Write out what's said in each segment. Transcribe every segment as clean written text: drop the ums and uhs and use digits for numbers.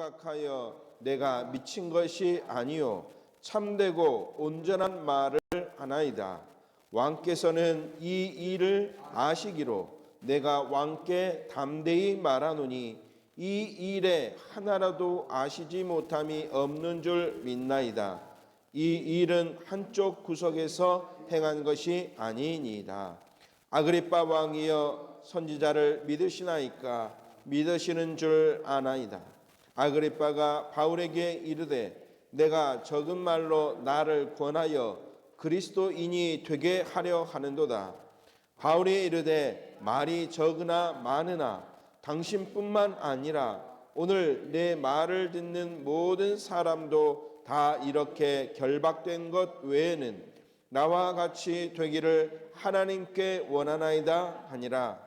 조각하여 내가 미친 것이 아니요 참되고 온전한 말을 하나이다. 왕께서는 이 일을 아시기로 내가 왕께 담대히 말하노니 이 일에 하나라도 아시지 못함이 없는 줄 믿나이다. 이 일은 한쪽 구석에서 행한 것이 아니니이다. 아그리빠 왕이여 선지자를 믿으시나이까? 믿으시는 줄 아나이다. 아그리빠가 바울에게 이르되 내가 적은 말로 나를 권하여 그리스도인이 되게 하려 하는도다. 바울이 이르되 말이 적으나 많으나 당신뿐만 아니라 오늘 내 말을 듣는 모든 사람도 다 이렇게 결박된 것 외에는 나와 같이 되기를 하나님께 원하나이다 하니라.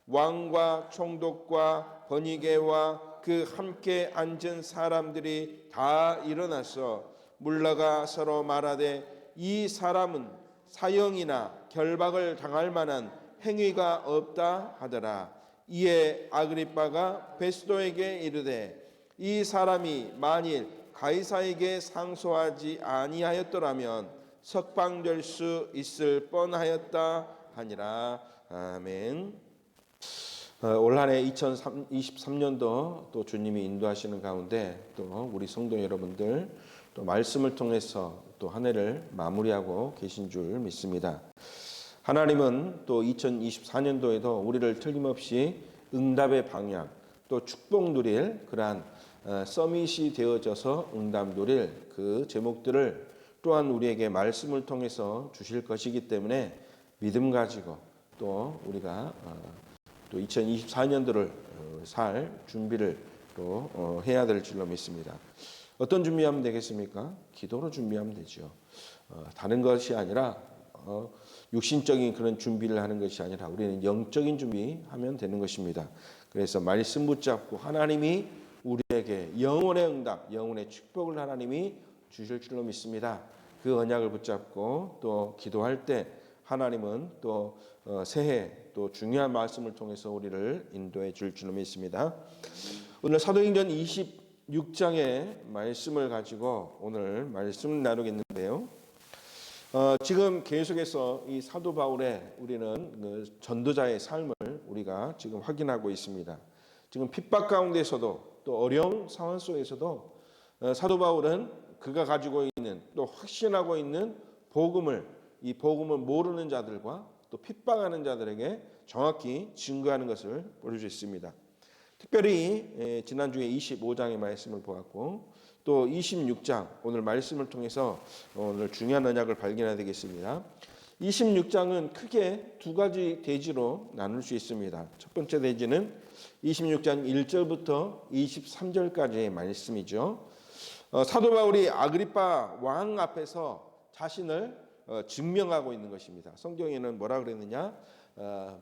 왕과 총독과 번이게와 그 함께 앉은 사람들이 다 일어나서 물러가 서로 말하되 이 사람은 사형이나 결박을 당할 만한 행위가 없다 하더라. 이에 아그리빠가 베스도에게 이르되 이 사람이 만일 가이사에게 상소하지 아니하였더라면 석방될 수 있을 뻔하였다 하니라. 아멘. 올 한 해 2023년도 또 주님이 인도하시는 가운데 또 우리 성도 여러분들 또 말씀을 통해서 또 한 해를 마무리하고 계신 줄 믿습니다. 하나님은 또 2024년도에도 우리를 틀림없이 응답의 방향 또 축복 누릴 그러한 서밋이 되어져서 응답 누릴 그 제목들을 또한 우리에게 말씀을 통해서 주실 것이기 때문에 믿음 가지고 또 우리가 또 2024년도를 살 준비를 또 해야 될 줄로 믿습니다. 어떤 준비하면 되겠습니까? 기도로 준비하면 되죠. 다른 것이 아니라 육신적인 그런 준비를 하는 것이 아니라 우리는 영적인 준비하면 되는 것입니다. 그래서 말씀 붙잡고 하나님이 우리에게 영혼의 응답, 영혼의 축복을 하나님이 주실 줄로 믿습니다. 그 언약을 붙잡고 또 기도할 때 하나님은 또 새해 또 중요한 말씀을 통해서 우리를 인도해 줄 줄로 믿습니다. 오늘 사도행전 26장의 말씀을 가지고 오늘 말씀을 나누겠는데요. 지금 계속해서 이 사도 바울의 우리는 그 전도자의 삶을 우리가 지금 확인하고 있습니다. 지금 핍박 가운데서도 또 어려운 상황 속에서도 사도 바울은 그가 가지고 있는 또 확신하고 있는 이 복음을 모르는 자들과 또 핍박하는 자들에게 정확히 증거하는 것을 볼 수 있습니다. 특별히 지난주에 25장의 말씀을 보았고 또 26장 오늘 말씀을 통해서 오늘 중요한 언약을 발견해야 되겠습니다. 26장은 크게 두 가지 대지로 나눌 수 있습니다. 첫 번째 대지는 26장 1절부터 23절까지의 말씀이죠. 사도 바울이 아그리빠 왕 앞에서 자신을 증명하고 있는 것입니다. 성경에는 뭐라 그랬느냐?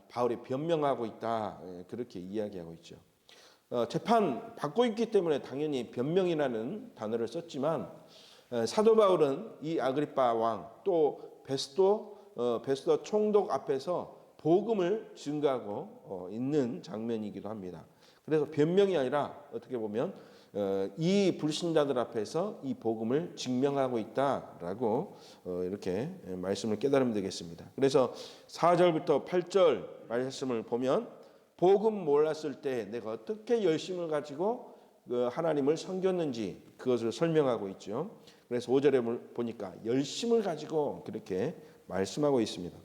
바울이 변명하고 있다. 그렇게 이야기하고 있죠. 재판 받고 있기 때문에 당연히 변명이라는 단어를 썼지만 사도 바울은 이 아그리빠 왕 또 베스도 총독 앞에서 복음을 증거하고 있는 장면이기도 합니다. 그래서 변명이 아니라 어떻게 보면 이 불신자들 앞에서 이 복음을 증명하고 있다라고 이렇게 말씀을 깨달으면 되겠습니다. 그래서 4절부터 8절 말씀을 보면 복음 몰랐을 때 내가 어떻게 열심을 가지고 하나님을 섬겼는지 그것을 설명하고 있죠. 그래서 5절에 보니까 열심을 가지고 그렇게 말씀하고 있습니다.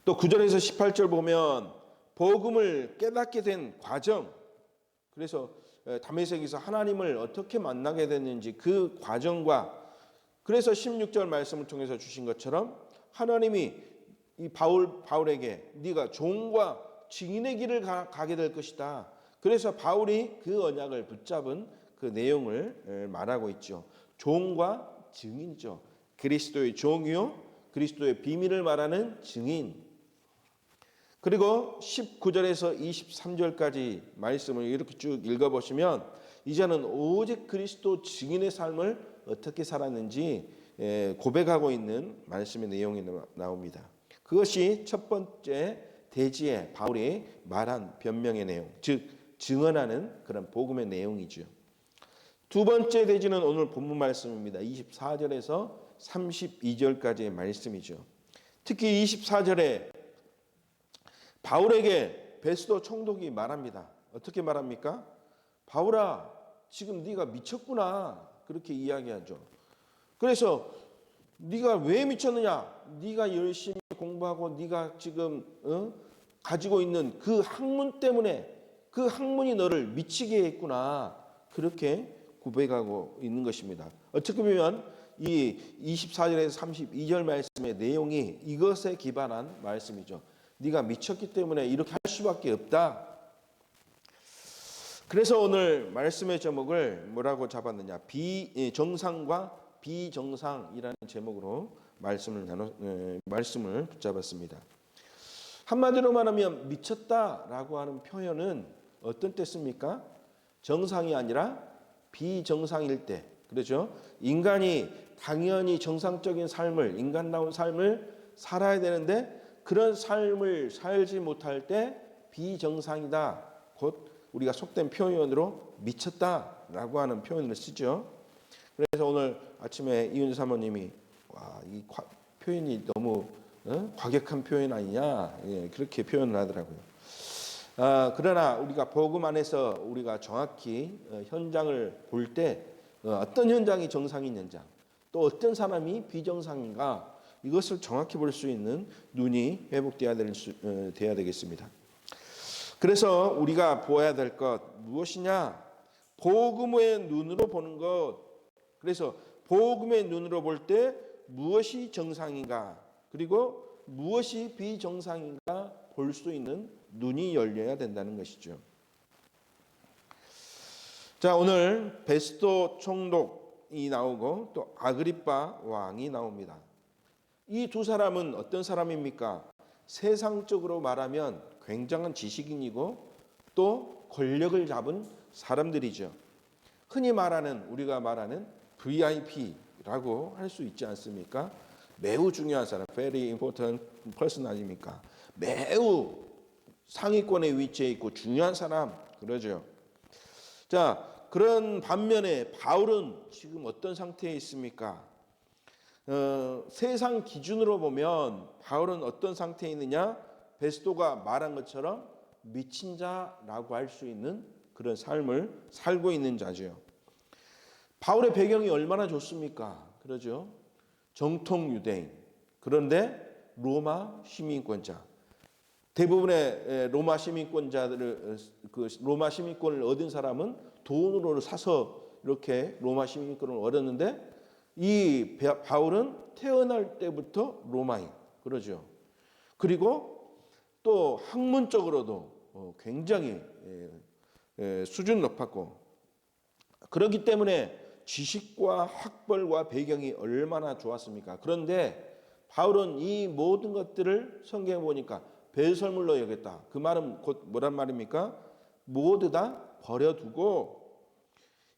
또 9절에서 18절 보면 복음을 깨닫게 된 과정, 그래서 다메섹에서 하나님을 어떻게 만나게 됐는지 그 과정과 그래서 16절 말씀을 통해서 주신 것처럼 하나님이 이 바울에게 네가 종과 증인의 길을 가게 될 것이다. 그래서 바울이 그 언약을 붙잡은 그 내용을 말하고 있죠. 종과 증인이죠. 그리스도의 종이요 그리스도의 비밀을 말하는 증인. 그리고 19절에서 23절까지 말씀을 이렇게 쭉 읽어보시면 이제는 오직 그리스도 증인의 삶을 어떻게 살았는지 고백하고 있는 말씀의 내용이 나옵니다. 그것이 첫 번째 대지에 바울이 말한 변명의 내용, 즉 증언하는 그런 복음의 내용이죠. 두 번째 대지는 오늘 본문 말씀입니다. 24절에서 32절까지의 말씀이죠. 특히 24절에 바울에게 베스도 총독이 말합니다. 어떻게 말합니까? 바울아, 지금 네가 미쳤구나. 그렇게 이야기하죠. 그래서 네가 왜 미쳤느냐? 네가 열심히 공부하고 네가 지금 가지고 있는 그 학문 때문에 그 학문이 너를 미치게 했구나. 그렇게 고백하고 있는 것입니다. 어떻게 보면 이 24절에서 32절 말씀의 내용이 이것에 기반한 말씀이죠. 네가 미쳤기 때문에 이렇게 할 수밖에 없다. 그래서 오늘 말씀의 제목을 뭐라고 잡았느냐? 비정상과 비정상이라는 제목으로 말씀을 붙잡았습니다. 한마디로 말하면 미쳤다라고 하는 표현은 어떤 때 씁니까? 정상이 아니라 비정상일 때. 그렇죠? 인간이 당연히 정상적인 삶을, 인간다운 삶을 살아야 되는데 그런 삶을 살지 못할 때 비정상이다. 곧 우리가 속된 표현으로 미쳤다라고 하는 표현을 쓰죠. 그래서 오늘 아침에 이윤주 사모님이 이 표현이 너무 과격한 표현 아니냐, 그렇게 표현을 하더라고요. 그러나 우리가 복음 안에서 우리가 정확히 현장을 볼 때 어떤 현장이 정상인 현장, 또 어떤 사람이 비정상인가, 이것을 정확히 볼 수 있는 눈이 회복되어야 되겠습니다. 그래서 우리가 보아야 될 것 무엇이냐? 복음의 눈으로 보는 것. 그래서 복음의 눈으로 볼 때 무엇이 정상인가, 그리고 무엇이 비정상인가 볼 수 있는 눈이 열려야 된다는 것이죠. 자, 오늘 베스도 총독이 나오고 또 아그리빠 왕이 나옵니다. 이 두 사람은 어떤 사람입니까? 세상적으로 말하면 굉장한 지식인이고 또 권력을 잡은 사람들이죠. 흔히 말하는, 우리가 말하는 VIP라고 할 수 있지 않습니까? 매우 중요한 사람, very important person 아닙니까? 매우 상위권에 위치해 있고 중요한 사람, 그러죠. 자, 그런 반면에 바울은 지금 어떤 상태에 있습니까? 세상 기준으로 보면 바울은 어떤 상태에 있느냐? 베스도가 말한 것처럼 미친 자라고 할 수 있는 그런 삶을 살고 있는 자죠. 바울의 배경이 얼마나 좋습니까? 그러죠. 정통 유대인, 그런데 로마 시민권자. 대부분의 로마 시민권자들을, 그 로마 시민권을 얻은 사람은 돈으로 사서 이렇게 로마 시민권을 얻었는데, 이 바울은 태어날 때부터 로마인, 그러죠. 그리고 또 학문적으로도 굉장히 수준 높았고, 그렇기 때문에 지식과 학벌과 배경이 얼마나 좋았습니까? 그런데 바울은 이 모든 것들을 성경에 보니까 배설물로 여겼다. 그 말은 곧 뭐란 말입니까? 모두 다 버려두고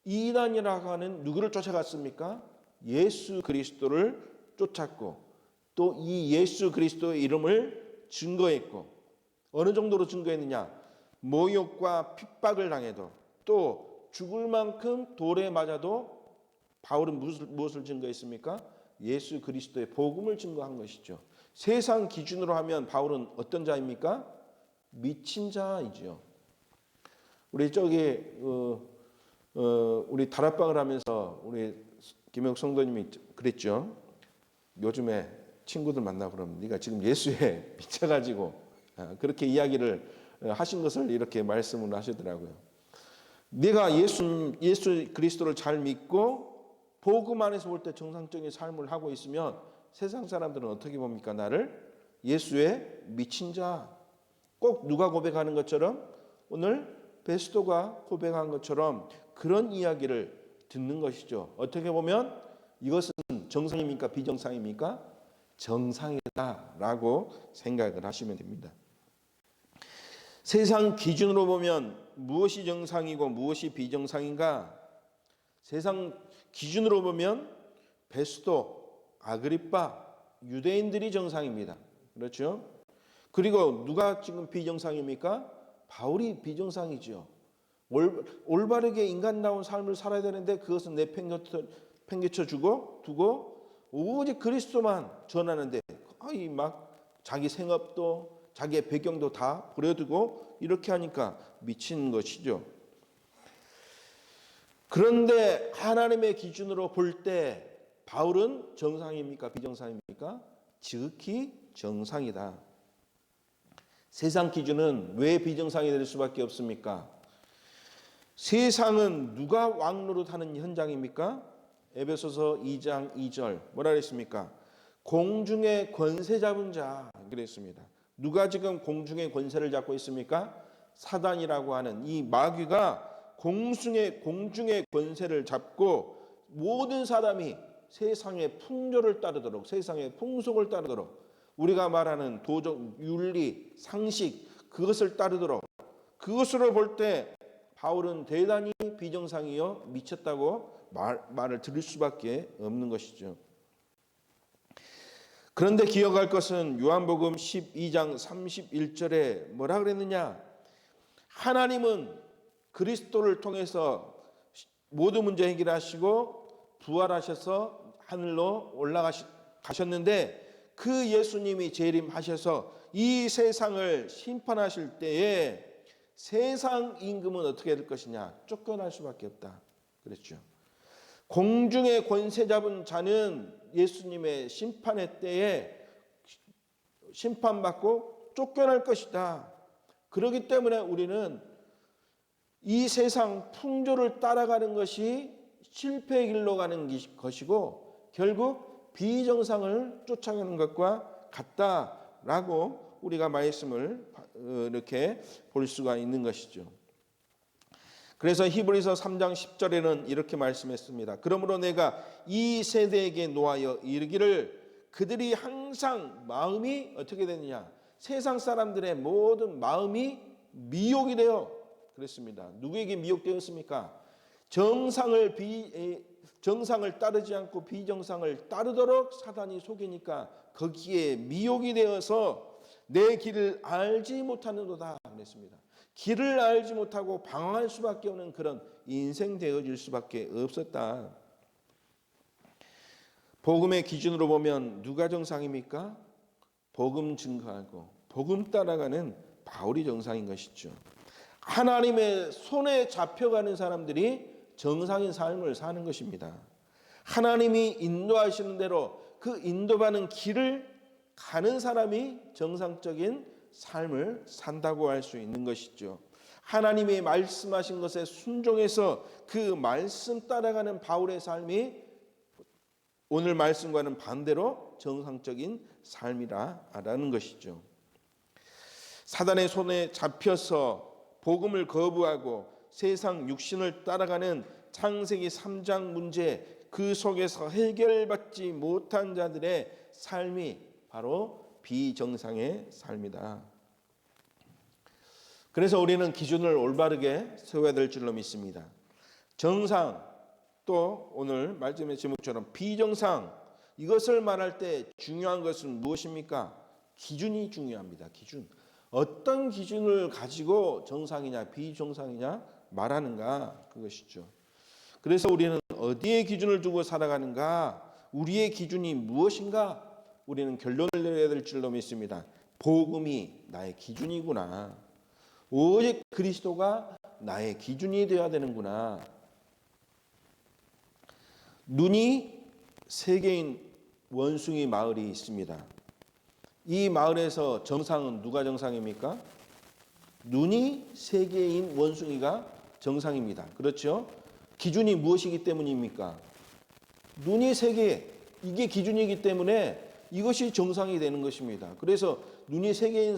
이단이라고 하는 누구를 쫓아갔습니까? 예수 그리스도를 쫓았고, 또 이 예수 그리스도의 이름을 증거했고, 어느 정도로 증거했느냐? 모욕과 핍박을 당해도, 또 죽을 만큼 돌에 맞아도 바울은 무엇을 증거했습니까? 예수 그리스도의 복음을 증거한 것이죠. 세상 기준으로 하면 바울은 어떤 자입니까? 미친 자이죠. 우리 우리 다락방을 하면서 우리 김영 성도님이 그랬죠. 요즘에 친구들 만나고 그러면 네가 지금 예수에 미쳐가지고, 그렇게 이야기를 하신 것을 이렇게 말씀을 하시더라고요. 네가 예수 그리스도를 잘 믿고 복음 안에서 볼 때 정상적인 삶을 하고 있으면 세상 사람들은 어떻게 봅니까? 나를 예수의 미친 자. 꼭 누가 고백하는 것처럼, 오늘 베스도가 고백한 것처럼 그런 이야기를 듣는 것이죠. 어떻게 보면 이것은 정상입니까? 비정상입니까? 정상이다라고 생각을 하시면 됩니다. 세상 기준으로 보면 무엇이 정상이고 무엇이 비정상인가? 세상 기준으로 보면 베스도, 아그리빠, 유대인들이 정상입니다. 그렇죠? 그리고 누가 지금 비정상입니까? 바울이 비정상이죠. 올바르게 인간다운 삶을 살아야 되는데 그것은 내팽개쳐 두고 오직 그리스도만 전하는데 거의 막 자기 생업도 자기의 배경도 다 버려두고 이렇게 하니까 미친 것이죠. 그런데 하나님의 기준으로 볼 때 바울은 정상입니까? 비정상입니까? 지극히 정상이다. 세상 기준은 왜 비정상이 될 수밖에 없습니까? 세상은 누가 왕노릇하는 현장입니까? 에베소서 2장 2절 뭐라 그랬습니까? 공중의 권세 잡은 자 그랬습니다. 누가 지금 공중의 권세를 잡고 있습니까? 사단이라고 하는 이 마귀가 공중의 권세를 잡고 모든 사람이 세상의 풍조를 따르도록 세상의 풍속을 따르도록 우리가 말하는 도덕, 윤리, 상식 그것을 따르도록 그것으로 볼 때 바울은 대단히 비정상이요 미쳤다고 말을 들을 수밖에 없는 것이죠. 그런데 기억할 것은 요한복음 12장 31절에 뭐라 그랬느냐? 하나님은 그리스도를 통해서 모든 문제 해결하시고 부활하셔서 하늘로 올라가셨는데 그 예수님이 재림하셔서 이 세상을 심판하실 때에 세상 임금은 어떻게 될 것이냐? 쫓겨날 수밖에 없다. 그랬죠. 공중의 권세 잡은 자는 예수님의 심판의 때에 심판받고 쫓겨날 것이다. 그렇기 때문에 우리는 이 세상 풍조를 따라가는 것이 실패의 길로 가는 것이고 결국 비정상을 쫓아가는 것과 같다라고 우리가 말씀을 이렇게 볼 수가 있는 것이죠. 그래서 히브리서 3장 10절에는 이렇게 말씀했습니다. 그러므로 내가 이 세대에게 노하여 이르기를 그들이 항상 마음이 어떻게 되느냐? 세상 사람들의 모든 마음이 미혹이 되어 그랬습니다. 누구에게 미혹되었습니까? 정상을 따르지 않고 비정상을 따르도록 사단이 속이니까 거기에 미혹이 되어서 내 길을 알지 못하는도다 그랬습니다. 길을 알지 못하고 방황할 수밖에 없는 그런 인생 되어질 수밖에 없었다. 복음의 기준으로 보면 누가 정상입니까? 복음 증거하고 복음 따라가는 바울이 정상인 것이죠. 하나님의 손에 잡혀가는 사람들이 정상인 삶을 사는 것입니다. 하나님이 인도하시는 대로 그 인도받는 길을 가는 사람이 정상적인 삶을 산다고 할 수 있는 것이죠. 하나님이 말씀하신 것에 순종해서 그 말씀 따라가는 바울의 삶이 오늘 말씀과는 반대로 정상적인 삶이라는 것이죠. 사단의 손에 잡혀서 복음을 거부하고 세상 육신을 따라가는 창세기 3장 문제 그 속에서 해결받지 못한 자들의 삶이 바로 비정상의 삶이다. 그래서 우리는 기준을 올바르게 세워야 될 줄로 믿습니다. 정상 또 오늘 말씀의 제목처럼 비정상 이것을 말할 때 중요한 것은 무엇입니까? 기준이 중요합니다. 기준. 어떤 기준을 가지고 정상이냐 비정상이냐 말하는가 그것이죠. 그래서 우리는 어디에 기준을 두고 살아가는가? 우리의 기준이 무엇인가? 우리는 결론을 내려야 될 줄로 믿습니다. 복음이 나의 기준이구나. 오직 그리스도가 나의 기준이 되어야 되는구나. 눈이 세 개인 원숭이 마을이 있습니다. 이 마을에서 정상은 누가 정상입니까? 눈이 세 개인 원숭이가 정상입니다. 그렇죠? 기준이 무엇이기 때문입니까? 눈이 세 개, 이게 기준이기 때문에 이것이 정상이 되는 것입니다. 그래서 눈이 세 개인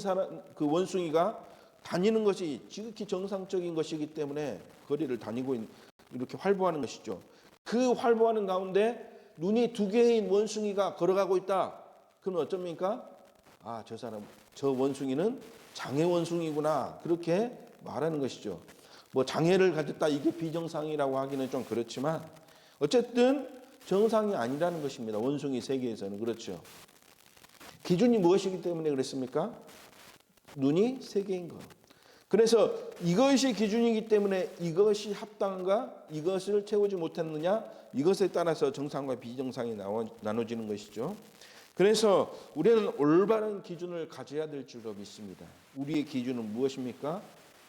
그 원숭이가 다니는 것이 지극히 정상적인 것이기 때문에 거리를 다니고 이렇게 활보하는 것이죠. 그 활보하는 가운데 눈이 두 개인 원숭이가 걸어가고 있다. 그러면 어쩝니까? 아, 저 원숭이는 장애 원숭이구나. 그렇게 말하는 것이죠. 뭐 장애를 가졌다 이게 비정상이라고 하기는 좀 그렇지만 어쨌든 정상이 아니라는 것입니다. 원숭이 세계에서는 그렇죠. 기준이 무엇이기 때문에 그랬습니까? 눈이 세 개인 것. 그래서 이것이 기준이기 때문에 이것이 합당한가? 이것을 채우지 못했느냐? 이것에 따라서 정상과 비정상이 나눠지는 것이죠. 그래서 우리는 올바른 기준을 가져야 될 줄로 믿습니다. 우리의 기준은 무엇입니까?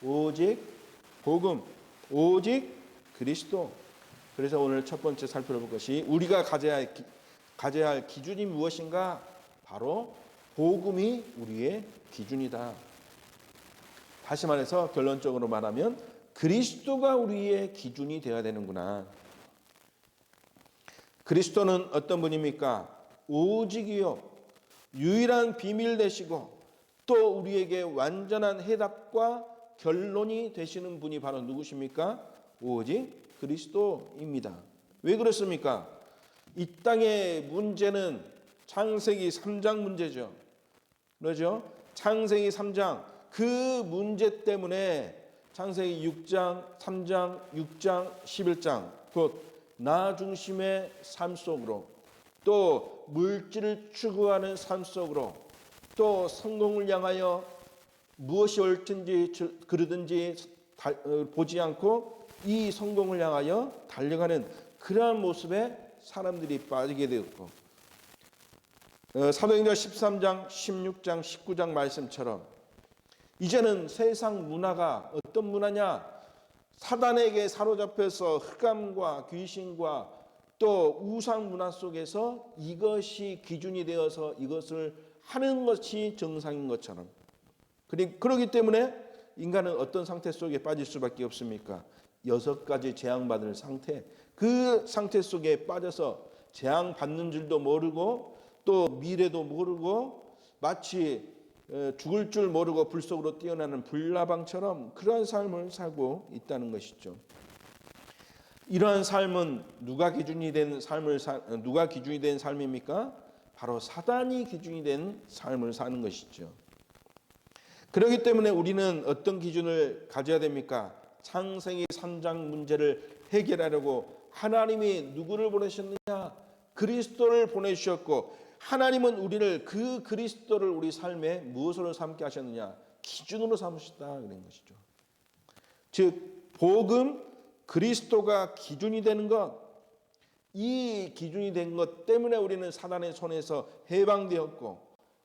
오직 복음, 오직 그리스도. 그래서 오늘 첫 번째 살펴볼 것이 우리가 가져야 할 기준이 무엇인가? 바로 복음이 우리의 기준이다. 다시 말해서 결론적으로 말하면 그리스도가 우리의 기준이 되어야 되는구나. 그리스도는 어떤 분입니까? 오직이요, 유일한 비밀 되시고 또 우리에게 완전한 해답과 결론이 되시는 분이 바로 누구십니까? 오직 그리스도입니다. 왜 그렇습니까? 이 땅의 문제는 창세기 3장 문제죠. 그렇죠? 창세기 3장 그 문제 때문에 창세기 6장, 3장, 6장, 11장 곧 나 중심의 삶 속으로 또 물질을 추구하는 삶 속으로 또 성공을 향하여 무엇이 옳든지 그르든지 보지 않고 이 성공을 향하여 달려가는 그러한 모습에 사람들이 빠지게 되었고 사도행전 13장, 16장, 19장 말씀처럼 이제는 세상 문화가 어떤 문화냐? 사단에게 사로잡혀서 흑암과 귀신과 또 우상 문화 속에서 이것이 기준이 되어서 이것을 하는 것이 정상인 것처럼 그렇기 때문에 인간은 어떤 상태 속에 빠질 수밖에 없습니까? 6가지 재앙받을 상태, 그 상태 속에 빠져서 재앙받는 줄도 모르고 또 미래도 모르고 마치 죽을 줄 모르고 불 속으로 뛰어나는 불나방처럼 그러한 삶을 살고 있다는 것이죠. 이러한 삶은 누가 기준이 된 삶입니까? 바로 사단이 기준이 된 삶을 사는 것이죠. 그렇기 때문에 우리는 어떤 기준을 가져야 됩니까? 창세기 3장 문제를 해결하려고 하나님이 누구를 보내셨느냐? 그리스도를 보내주셨고 하나님은 우리를 그 그리스도를 우리 삶에 무엇으로 삼게 하셨느냐? 기준으로 삼으셨다 그런 것이죠. 즉 복음 그리스도가 기준이 되는 것, 이 기준이 된 것 때문에 우리는 사단의 손에서 해방되었고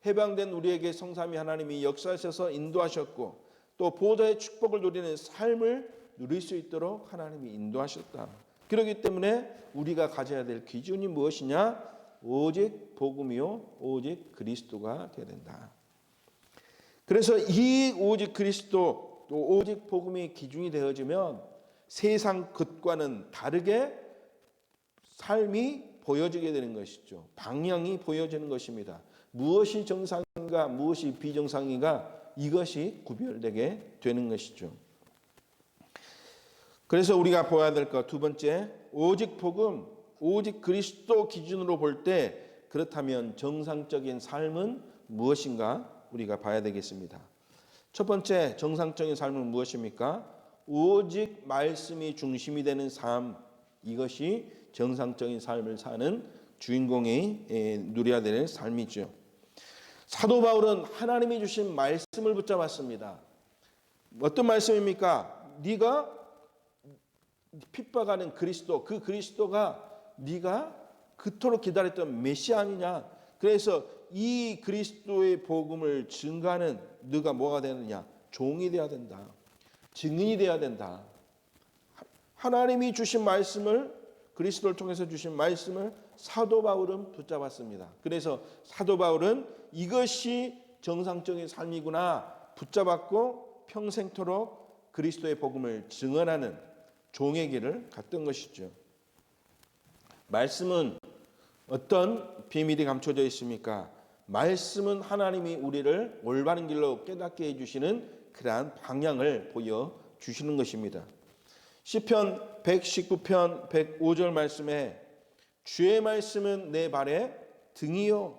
해방된 우리에게 성삼위 하나님이 역사하셔서 인도하셨고 또 보좌의 축복을 누리는 삶을 누릴 수 있도록 하나님이 인도하셨다. 그렇기 때문에 우리가 가져야 될 기준이 무엇이냐? 오직 복음이요 오직 그리스도가 되어야 된다. 그래서 이 오직 그리스도 또 오직 복음이 기준이 되어지면 세상 것과는 다르게 삶이 보여지게 되는 것이죠. 방향이 보여지는 것입니다. 무엇이 정상인가 무엇이 비정상인가 이것이 구별되게 되는 것이죠. 그래서 우리가 보아야 될 것 두 번째, 오직 복음, 오직 그리스도 기준으로 볼 때 그렇다면 정상적인 삶은 무엇인가 우리가 봐야 되겠습니다. 첫 번째 정상적인 삶은 무엇입니까? 오직 말씀이 중심이 되는 삶, 이것이 정상적인 삶을 사는 주인공이 누려야 될 삶이죠. 사도 바울은 하나님이 주신 말씀을 붙잡았습니다. 어떤 말씀입니까? 네가 핍박하는 그리스도, 그 그리스도가 네가 그토록 기다렸던 메시아 아니냐. 그래서 이 그리스도의 복음을 증거하는 네가 뭐가 되느냐? 종이 되어야 된다. 증인이 되어야 된다. 하나님이 주신 말씀을 그리스도를 통해서 주신 말씀을 사도 바울은 붙잡았습니다. 그래서 사도 바울은 이것이 정상적인 삶이구나 붙잡았고 평생토록 그리스도의 복음을 증언하는 종의 길을 갔던 것이죠. 말씀은 어떤 비밀이 감춰져 있습니까? 말씀은 하나님이 우리를 올바른 길로 깨닫게 해주시는 그러한 방향을 보여주시는 것입니다. 시편 119편 105절 말씀에 주의 말씀은 내 발에 등이요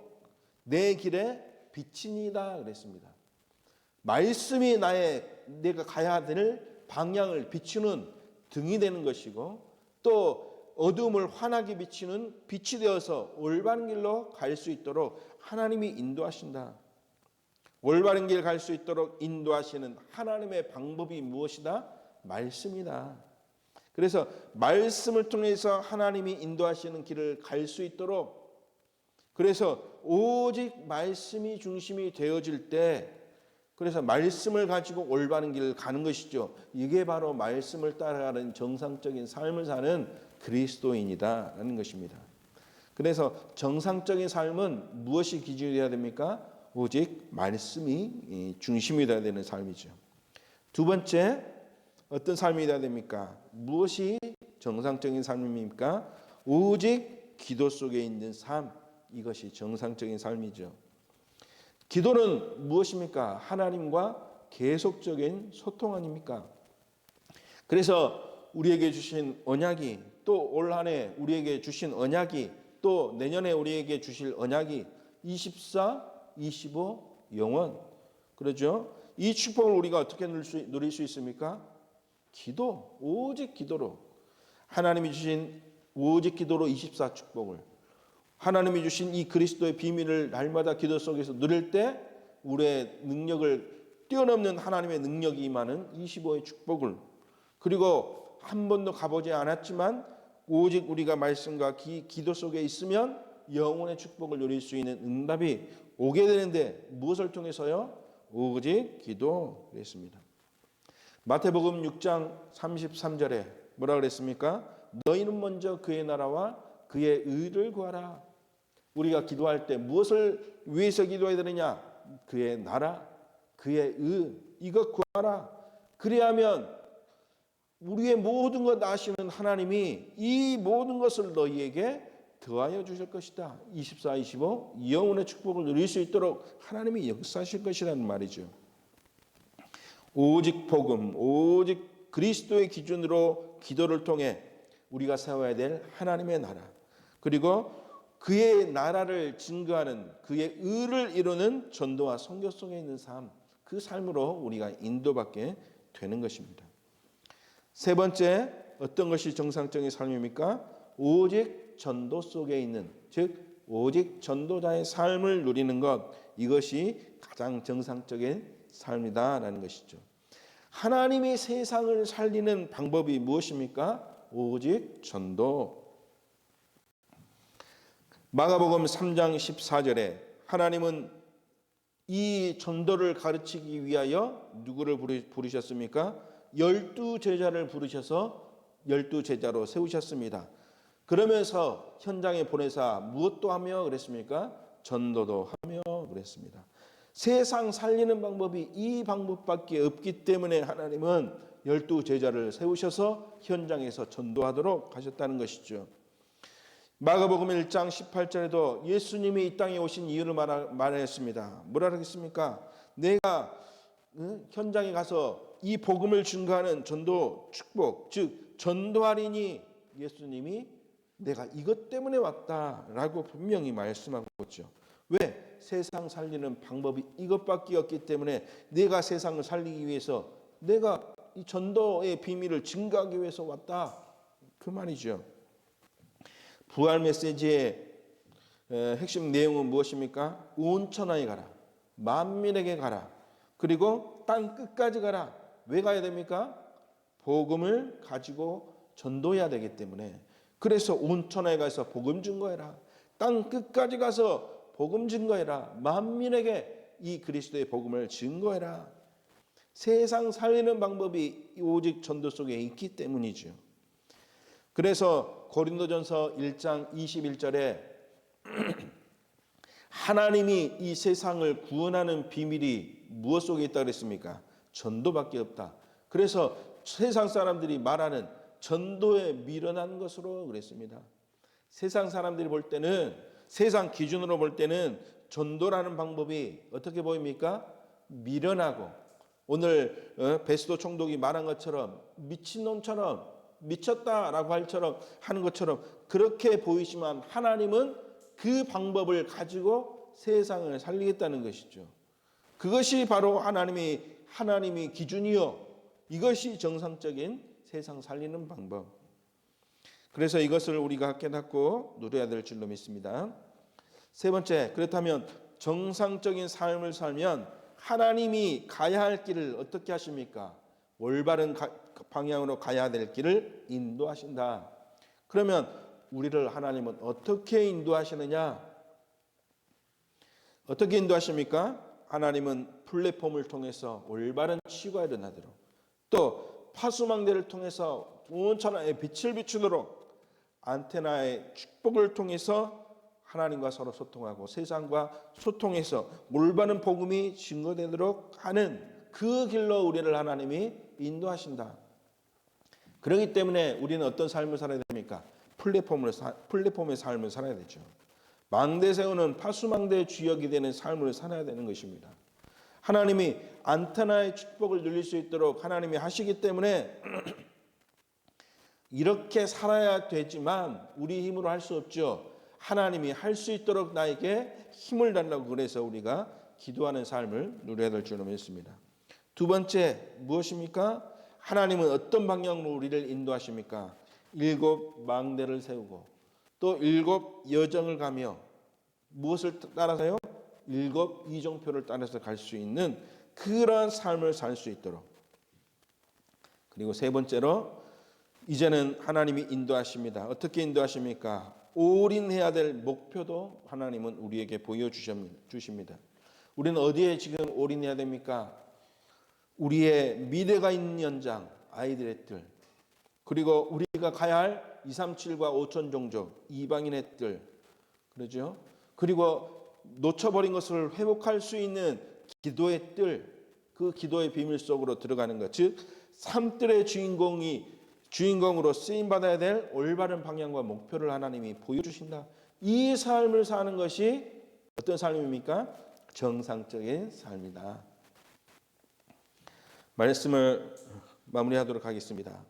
내 길에 빛이니이다 그랬습니다. 말씀이 내가 가야 될 방향을 비추는 등이 되는 것이고 또 어두움을 환하게 비치는 빛이 되어서 올바른 길로 갈 수 있도록 하나님이 인도하신다. 올바른 길 갈 수 있도록 인도하시는 하나님의 방법이 무엇이다? 말씀이다. 그래서 말씀을 통해서 하나님이 인도하시는 길을 갈 수 있도록, 그래서 오직 말씀이 중심이 되어질 때, 그래서 말씀을 가지고 올바른 길을 가는 것이죠. 이게 바로 말씀을 따라가는 정상적인 삶을 사는 그리스도인이다라는 것입니다. 그래서 정상적인 삶은 무엇이 기준이 되어야 됩니까? 오직 말씀이 중심이 되어야 되는 삶이죠. 두 번째, 어떤 삶이 되어야 됩니까? 무엇이 정상적인 삶입니까? 오직 기도 속에 있는 삶, 이것이 정상적인 삶이죠. 기도는 무엇입니까? 하나님과 계속적인 소통 아닙니까? 그래서 우리에게 주신 언약이, 또 올 한 해 우리에게 주신 언약이, 또 내년에 우리에게 주실 언약이 24, 25, 영원. 그렇죠? 이 축복을 우리가 어떻게 누릴 수 있습니까? 기도, 오직 기도로. 하나님이 주신 오직 기도로 24 축복을, 하나님이 주신 이 그리스도의 비밀을 날마다 기도 속에서 누릴 때 우리의 능력을 뛰어넘는 하나님의 능력이 임하는 25의 축복을, 그리고 한 번도 가보지 않았지만 오직 우리가 말씀과 기도 속에 있으면 영혼의 축복을 누릴 수 있는 응답이 오게 되는데, 무엇을 통해서요? 오직 기도. 그랬습니다. 마태복음 6장 33절에 뭐라 그랬습니까? 너희는 먼저 그의 나라와 그의 의를 구하라. 우리가 기도할 때 무엇을 위해서 기도해야 되느냐? 그의 나라, 그의 의, 이것 구하라. 그리하면 우리의 모든 것 아시는 하나님이 이 모든 것을 너희에게 더하여 주실 것이다. 24, 25 영혼의 축복을 누릴 수 있도록 하나님이 역사하실 것이라는 말이죠. 오직 복음, 오직 그리스도의 기준으로 기도를 통해 우리가 세워야 될 하나님의 나라, 그리고 그의 나라를 증거하는, 그의 의를 이루는 전도와 선교 속에 있는 삶, 그 삶으로 우리가 인도받게 되는 것입니다. 세 번째, 어떤 것이 정상적인 삶입니까? 오직 전도 속에 있는, 즉 오직 전도자의 삶을 누리는 것, 이것이 가장 정상적인 삶이다라는 것이죠. 하나님이 세상을 살리는 방법이 무엇입니까? 오직 전도. 마가복음 3장 14절에 하나님은 이 전도를 가르치기 위하여 누구를 부르셨습니까? 12제자를 부르셔서 12제자로 세우셨습니다. 그러면서 현장에 보내사 무엇도 하며 그랬습니까? 전도도 하며 그랬습니다. 세상 살리는 방법이 이 방법밖에 없기 때문에 하나님은 12제자를 세우셔서 현장에서 전도하도록 하셨다는 것이죠. 마가복음 1장 18절에도 예수님이 이 땅에 오신 이유를 말했습니다. 뭐라 그랬습니까? 내가 현장에 가서 이 복음을 증거하는 전도 축복, 즉 전도하리니 예수님이 내가 이것 때문에 왔다라고 분명히 말씀하고 있죠. 왜? 세상 살리는 방법이 이것밖에 없기 때문에 내가 세상을 살리기 위해서, 내가 이 전도의 비밀을 증거하기 위해서 왔다, 그 말이죠. 부활 메시지의 핵심 내용은 무엇입니까? 온 천하에 가라, 만민에게 가라, 그리고 땅 끝까지 가라. 왜 가야 됩니까? 복음을 가지고 전도해야 되기 때문에. 그래서 온 천하에 가서 복음 증거해라, 땅 끝까지 가서 복음 증거해라, 만민에게 이 그리스도의 복음을 증거해라. 세상 살리는 방법이 오직 전도 속에 있기 때문이죠. 그래서 고린도전서 1장 21절에 하나님이 이 세상을 구원하는 비밀이 무엇 속에 있다고 그랬습니까? 전도밖에 없다. 그래서 세상 사람들이 말하는 전도에 미련한 것으로 그랬습니다. 세상 사람들이 볼 때는, 세상 기준으로 볼 때는 전도라는 방법이 어떻게 보입니까? 미련하고, 오늘 베스도 총독이 말한 것처럼 미친놈처럼, 미쳤다라고 하는 것처럼 그렇게 보이지만, 하나님은 그 방법을 가지고 세상을 살리겠다는 것이죠. 그것이 바로 하나님이 기준이요, 이것이 정상적인 세상 살리는 방법. 그래서 이것을 우리가 깨닫고 누려야 될 줄로 믿습니다. 세 번째, 그렇다면 정상적인 삶을 살면 하나님이 가야 할 길을 어떻게 하십니까? 올바른 방향으로 가야 될 길을 인도하신다. 그러면 우리를 하나님은 어떻게 인도하시느냐? 어떻게 인도하십니까? 하나님은 플랫폼을 통해서 올바른 치유가 일어나도록, 또 파수망대를 통해서 온 천하에 빛을 비추도록, 안테나의 축복을 통해서 하나님과 서로 소통하고 세상과 소통해서 올바른 복음이 증거되도록 하는 그 길로 우리를 하나님이 인도하신다. 그렇기 때문에 우리는 어떤 삶을 살아야 됩니까? 플랫폼의 삶을 살아야 되죠. 망대 세우는 파수망대의 주역이 되는 삶을 살아야 되는 것입니다. 하나님이 안테나의 축복을 누릴 수 있도록 하나님이 하시기 때문에 이렇게 살아야 되지만 우리 힘으로 할 수 없죠. 하나님이 할 수 있도록 나에게 힘을 달라고, 그래서 우리가 기도하는 삶을 누려야 될 줄로 믿습니다. 두 번째 무엇입니까? 하나님은 어떤 방향으로 우리를 인도하십니까? 7 망대를 세우고 또 7 여정을 가며 무엇을 따라서요? 7 이정표를 따라서 갈 수 있는 그러한 삶을 살 수 있도록. 그리고 세 번째로 이제는 하나님이 인도하십니다. 어떻게 인도하십니까? 올인해야 될 목표도 하나님은 우리에게 보여주십니다. 우리는 어디에 지금 올인해야 됩니까? 우리의 미래가 있는 현장, 아이들의 뜰, 그리고 우리가 가야 할 237과 5천 종족, 이방인의 뜰, 그러죠? 그리고 놓쳐버린 것을 회복할 수 있는 기도의 뜰, 그 기도의 비밀 속으로 들어가는 것, 즉 삶뜰의 주인공으로 쓰임받아야 될 올바른 방향과 목표를 하나님이 보여주신다. 이 삶을 사는 것이 어떤 삶입니까? 정상적인 삶이다. 말씀을 마무리하도록 하겠습니다.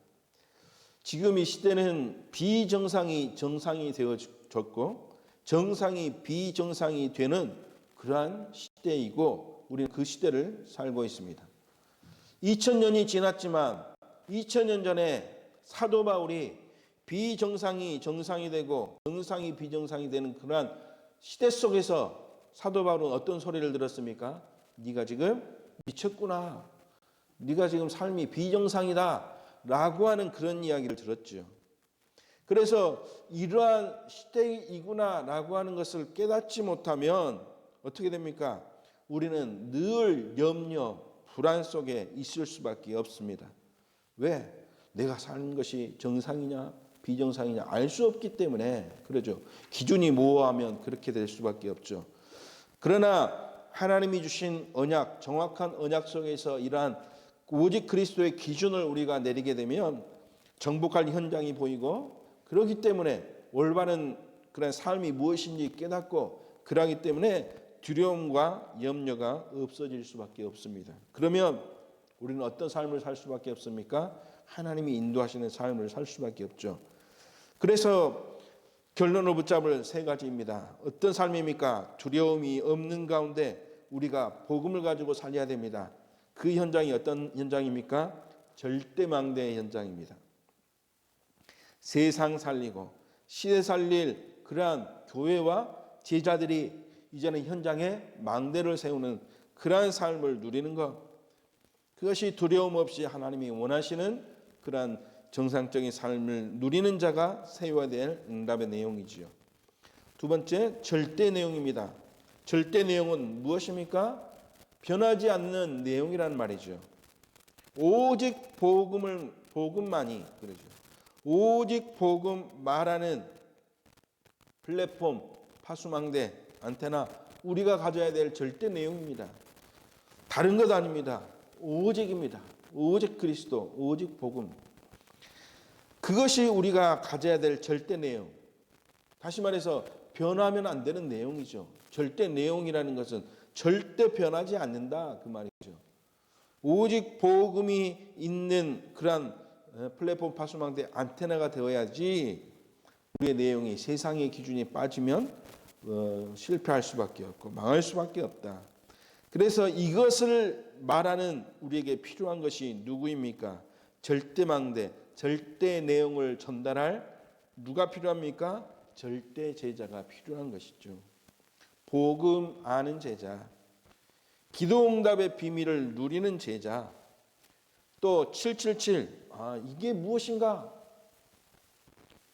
지금 이 시대는 비정상이 정상이 되어졌고 정상이 비정상이 되는 그러한 시대이고 우리는 그 시대를 살고 있습니다. 2000년이 지났지만 2000년 전에 사도 바울이 비정상이 정상이 되고 정상이 비정상이 되는 그러한 시대 속에서 사도 바울은 어떤 소리를 들었습니까? 네가 지금 미쳤구나. 네가 지금 삶이 비정상이다 라고 하는 그런 이야기를 들었죠. 그래서 이러한 시대이구나 라고 하는 것을 깨닫지 못하면 어떻게 됩니까? 우리는 늘 염려, 불안 속에 있을 수밖에 없습니다. 왜? 내가 사는 것이 정상이냐 비정상이냐 알 수 없기 때문에 그러죠. 기준이 모호하면 그렇게 될 수밖에 없죠. 그러나 하나님이 주신 언약, 정확한 언약 속에서 이러한 오직 그리스도의 기준을 우리가 내리게 되면 정복할 현장이 보이고, 그렇기 때문에 올바른 그런 삶이 무엇인지 깨닫고, 그러기 때문에 두려움과 염려가 없어질 수밖에 없습니다. 그러면 우리는 어떤 삶을 살 수밖에 없습니까? 하나님이 인도하시는 삶을 살 수밖에 없죠. 그래서 결론을 붙잡을 세 가지입니다. 어떤 삶입니까? 두려움이 없는 가운데 우리가 복음을 가지고 살려야 됩니다. 그 현장이 어떤 현장입니까? 절대망대의 현장입니다. 세상 살리고 시대 살릴 그러한 교회와 제자들이 이제는 현장에 망대를 세우는 그러한 삶을 누리는 것, 그것이 두려움 없이 하나님이 원하시는 그러한 정상적인 삶을 누리는 자가 세워야 될 응답의 내용이지요. 두 번째, 절대 내용입니다. 절대 내용은 무엇입니까? 변하지 않는 내용이란 말이죠. 오직 복음만이 그러죠. 오직 복음 말하는 플랫폼, 파수망대, 안테나, 우리가 가져야 될 절대 내용입니다. 다른 것 아닙니다. 오직입니다. 오직 그리스도, 오직 복음. 그것이 우리가 가져야 될 절대 내용. 다시 말해서 변하면 안 되는 내용이죠. 절대 내용이라는 것은 절대 변하지 않는다 그 말이죠. 오직 복음이 있는 그러한 플랫폼 파수망대 안테나가 되어야지 우리의 내용이 세상의 기준이 빠지면 실패할 수밖에 없고 망할 수밖에 없다. 그래서 이것을 말하는 우리에게 필요한 것이 누구입니까? 절대망대, 절대 내용을 전달할 누가 필요합니까? 절대 제자가 필요한 것이죠. 복음 아는 제자. 기도응답의 비밀을 누리는 제자, 또 777, 이게 무엇인가?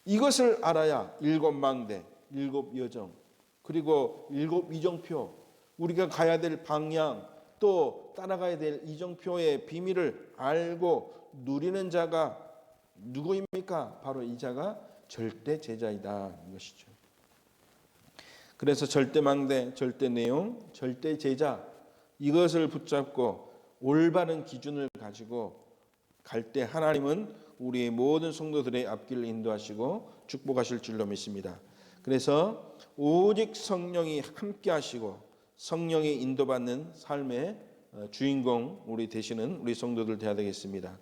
이것을 알아야 7망대, 7여정, 그리고 7이정표, 우리가 가야 될 방향, 또 따라가야 될 이정표의 비밀을 알고 누리는 자가 누구입니까? 바로 이 자가 절대 제자이다, 이것이죠. 그래서 절대망대, 절대내용, 절대제자, 이것을 붙잡고 올바른 기준을 가지고 갈 때 하나님은 우리의 모든 성도들의 앞길을 인도하시고 축복하실 줄로 믿습니다. 그래서 오직 성령이 함께 하시고 성령이 인도받는 삶의 주인공 우리 되시는 우리 성도들 되어야 되겠습니다.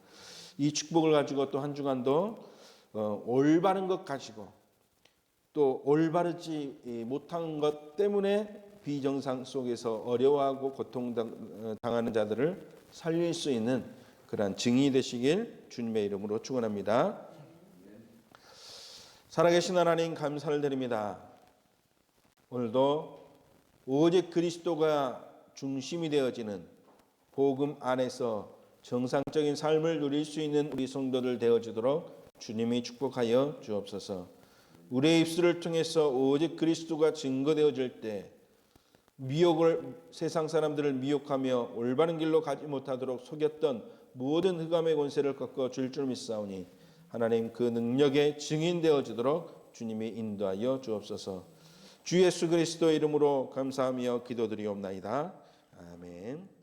이 축복을 가지고 또 한 주간도 올바른 것 가지고 또 올바르지 못한 것 때문에 비정상 속에서 어려워하고 고통당하는 자들을 살릴 수 있는 그러한 증인이 되시길 주님의 이름으로 축원합니다. 살아계신 하나님 감사를 드립니다. 오늘도 오직 그리스도가 중심이 되어지는 복음 안에서 정상적인 삶을 누릴 수 있는 우리 성도들 되어지도록 주님이 축복하여 주옵소서. 우리의 입술을 통해서 오직 그리스도가 증거되어질 때 세상 사람들을 미혹하며 올바른 길로 가지 못하도록 속였던 모든 흑암의 권세를 꺾어 줄 줄 믿사오니 하나님 그 능력의 증인되어지도록 주님이 인도하여 주옵소서. 주 예수 그리스도의 이름으로 감사하며 기도드리옵나이다. 아멘.